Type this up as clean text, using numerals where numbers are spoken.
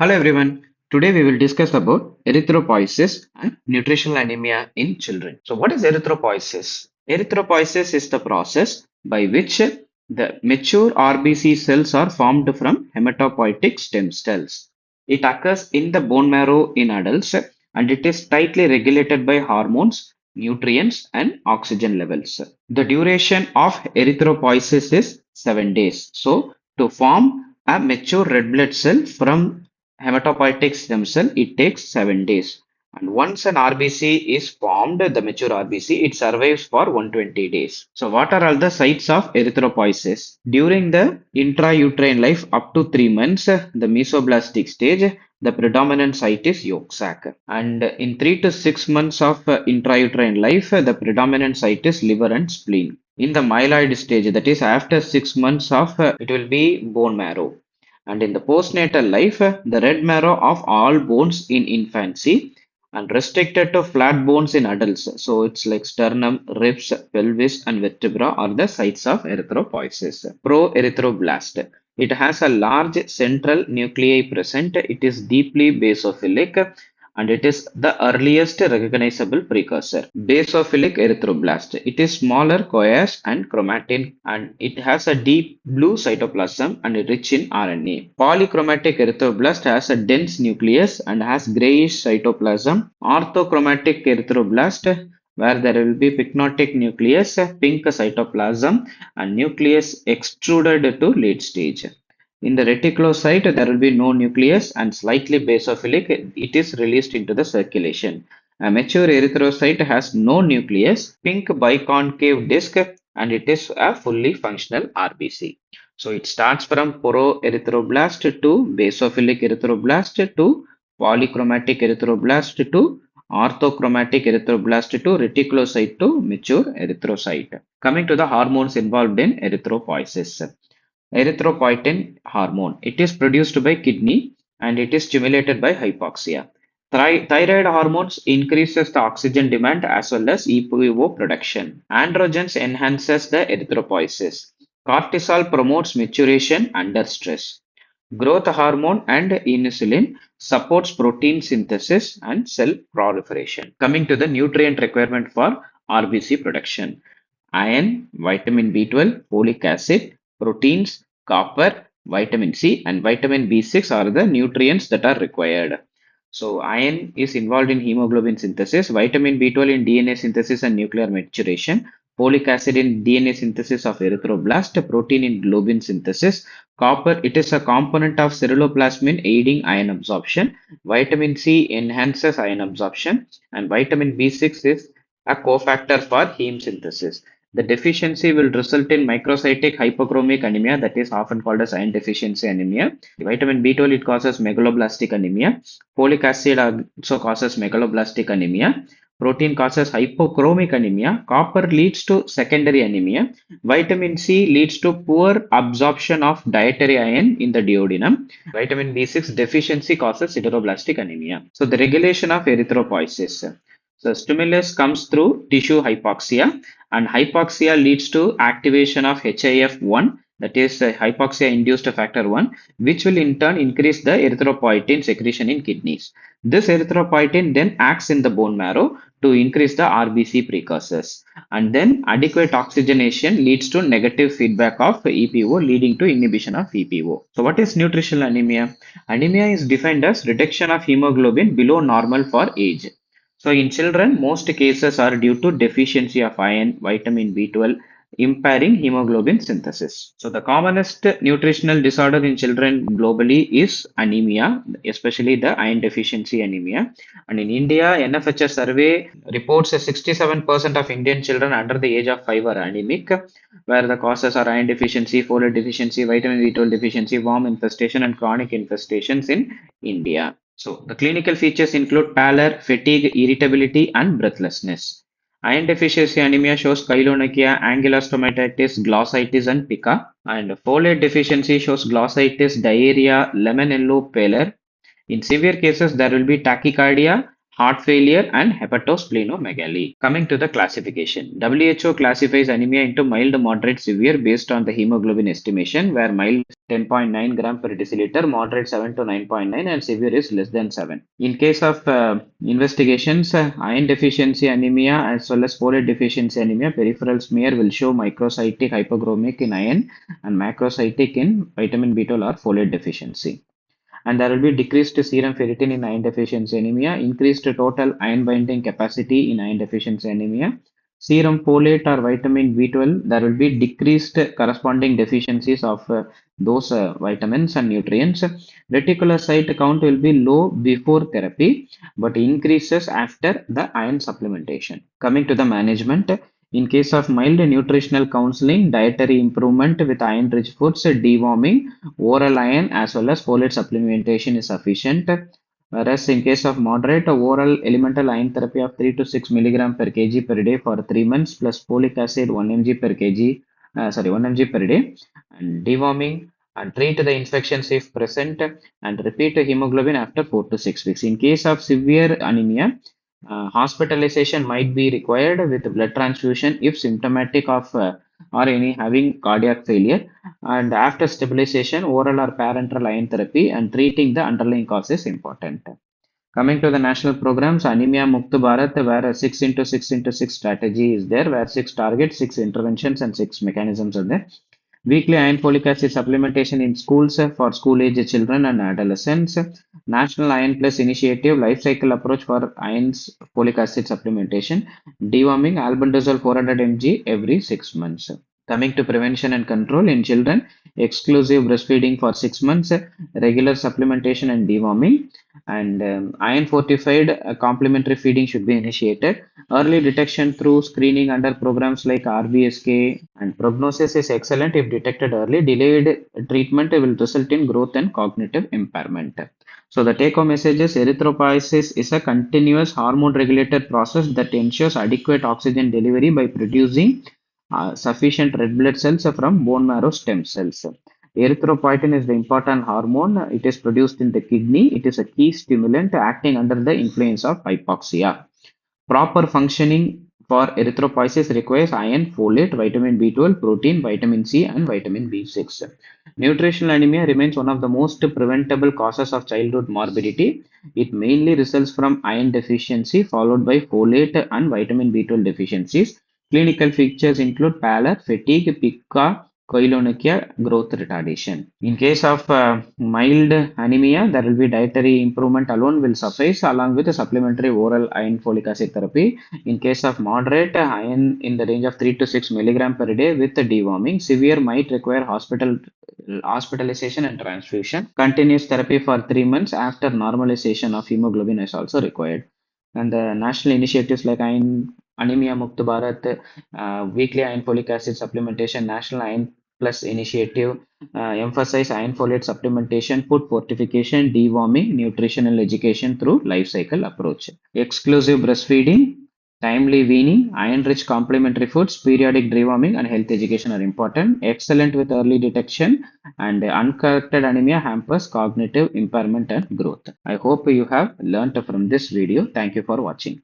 Hello everyone. Today we will discuss about erythropoiesis and nutritional anemia in children. So what is erythropoiesis? Erythropoiesis is the process by which the mature RBC cells are formed from hematopoietic stem cells. It occurs in the bone marrow in adults and it is tightly regulated by hormones, nutrients and oxygen levels. The duration of erythropoiesis is 7 days. So to form a mature red blood cell from hematopoietic stem cell, it takes 7 days. And once an RBC is formed, the mature RBC, it survives for 120 days. So, what are all the sites of erythropoiesis? During the intrauterine life up to 3 months, the mesoblastic stage, the predominant site is yolk sac. And in 3 to 6 months of intrauterine life, the predominant site is liver and spleen. In the myeloid stage, that is after 6 months of, it will be bone marrow. And in the postnatal life, the red marrow of all bones in infancy and restricted to flat bones in adults. So it's like sternum, ribs, pelvis, and vertebra are the sites of erythropoiesis. Proerythroblast. It has a large central nuclei present. It is deeply basophilic and it is the earliest recognizable precursor. Basophilic erythroblast. It is smaller, coarse, and chromatin, and it has a deep blue cytoplasm and rich in RNA. Polychromatic erythroblast has a dense nucleus and has grayish cytoplasm. Orthochromatic erythroblast, where there will be pycnotic nucleus, pink cytoplasm, and nucleus extruded to late stage. In the reticulocyte, there will be no nucleus and slightly basophilic. It is released into the circulation. A mature erythrocyte has no nucleus, pink biconcave disc, and it is a fully functional RBC. So it starts from poroerythroblast to basophilic erythroblast to polychromatic erythroblast to orthochromatic erythroblast to reticulocyte to mature erythrocyte. Coming to the hormones involved in erythropoiesis. Erythropoietin hormone. It is produced by kidney and it is stimulated by hypoxia. Thyroid hormones increases the oxygen demand as well as EPO production. Androgens enhances the erythropoiesis. Cortisol promotes maturation under stress. Growth hormone and insulin supports protein synthesis and cell proliferation. Coming to the nutrient requirement for RBC production. Iron, vitamin B12, folic acid, proteins, copper, vitamin C, and vitamin B6 are the nutrients that are required. So, iron is involved in hemoglobin synthesis, vitamin B12 in DNA synthesis and nuclear maturation, folic acid in DNA synthesis of erythroblast, protein in globin synthesis, copper, it is a component of ceruloplasmin aiding iron absorption, vitamin C enhances iron absorption, and vitamin B6 is a cofactor for heme synthesis. The deficiency will result in microcytic hypochromic anemia, that is often called as iron deficiency anemia. Vitamin B12 it causes megaloblastic anemia. Folic acid also causes megaloblastic anemia. Protein causes hypochromic anemia. Copper leads to secondary anemia. Vitamin C leads to poor absorption of dietary iron in the duodenum. Vitamin B6 deficiency causes sideroblastic anemia. So the regulation of erythropoiesis. So stimulus comes through tissue hypoxia and hypoxia leads to activation of HIF1, that is hypoxia induced factor 1, which will in turn increase the erythropoietin secretion in kidneys. This erythropoietin then acts in the bone marrow to increase the RBC precursors, and then adequate oxygenation leads to negative feedback of EPO leading to inhibition of EPO. So what is nutritional anemia? Anemia is defined as reduction of hemoglobin below normal for age. So in children, most cases are due to deficiency of iron, vitamin B12, impairing hemoglobin synthesis. So the commonest nutritional disorder in children globally is anemia, especially the iron deficiency anemia. And in India, NFHS survey reports that 67% of Indian children under the age of 5 are anemic, where the causes are iron deficiency, folate deficiency, vitamin B12 deficiency, worm infestation, and chronic infestations in India. So the clinical features include pallor, fatigue, irritability, and breathlessness. Iron deficiency anemia shows chylomicria, angular stomatitis, glossitis, and pica. And folate deficiency shows glossitis, diarrhea, lemon yellow pallor. In severe cases, there will be tachycardia, heart failure, and hepatosplenomegaly. Coming to the classification, WHO classifies anemia into mild, moderate, severe based on the hemoglobin estimation, where mild is 10.9 gram per deciliter, moderate 7 to 9.9, and severe is less than 7. In case of investigations, iron deficiency anemia as well as folate deficiency anemia, peripheral smear will show microcytic hypochromic in iron and macrocytic in vitamin B12 or folate deficiency. And there will be decreased serum ferritin in iron deficiency anemia, increased total iron binding capacity in iron deficiency anemia, serum folate or vitamin B12, there will be decreased corresponding deficiencies of those vitamins and nutrients. Reticulocyte count will be low before therapy but increases after the iron supplementation. Coming to the management, in case of mild nutritional counseling, dietary improvement with iron-rich foods, deworming, oral iron as well as folate supplementation is sufficient. Whereas in case of moderate, oral elemental iron therapy of 3 to 6 milligram per kg per day for 3 months plus folic acid 1 mg per kg, 1 mg per day, and deworming and treat the infections if present and repeat hemoglobin after 4 to 6 weeks. In case of severe anemia, hospitalization might be required with blood transfusion if symptomatic of or any having cardiac failure, and after stabilization, oral or parenteral iron therapy and treating the underlying cause is important. Coming to the national programs, Anemia Mukt Bharat, where a 6 into 6 into 6 strategy is there, where 6 targets, 6 interventions, and 6 mechanisms are there. Weekly iron folic acid supplementation in schools for school age children and adolescents. National Iron Plus Initiative life cycle approach for iron's folic acid supplementation. Deworming albendazole 400 mg every 6 months. Coming to prevention and control in children, exclusive breastfeeding for 6 months, regular supplementation and deworming, and iron fortified complementary feeding should be initiated. Early detection through screening under programs like RBSK, and prognosis is excellent if detected early. Delayed treatment will result in growth and cognitive impairment. So the take-home message is erythropoiesis is a continuous hormone-regulated process that ensures adequate oxygen delivery by producing sufficient red blood cells from bone marrow stem cells. Erythropoietin is the important hormone. It is produced in the kidney. It is a key stimulant acting under the influence of hypoxia. Proper functioning for erythropoiesis requires iron, folate, vitamin B12, protein, vitamin C, and vitamin B6. Nutritional anemia remains one of the most preventable causes of childhood morbidity. It mainly results from iron deficiency, followed by folate and vitamin B12 deficiencies. Clinical features include pallor, fatigue, pica, koilonychia, growth retardation. In case of mild anemia, there will be dietary improvement alone will suffice along with a supplementary oral iron folic acid therapy. In case of moderate, iron in the range of 3 to 6 milligram per day with the deworming. Severe might require hospitalization and transfusion. Continuous therapy for 3 months after normalization of hemoglobin is also required. And the national initiatives like Anemia Mukt Bharat, weekly iron folic acid supplementation, National Iron Plus Initiative, emphasize iron folate supplementation, food fortification, deworming, nutritional education through life cycle approach. Exclusive breastfeeding, timely weaning, iron-rich complementary foods, periodic deworming, and health education are important. Excellent with early detection, and uncorrected anemia hampers cognitive impairment and growth. I hope you have learnt from this video. Thank you for watching.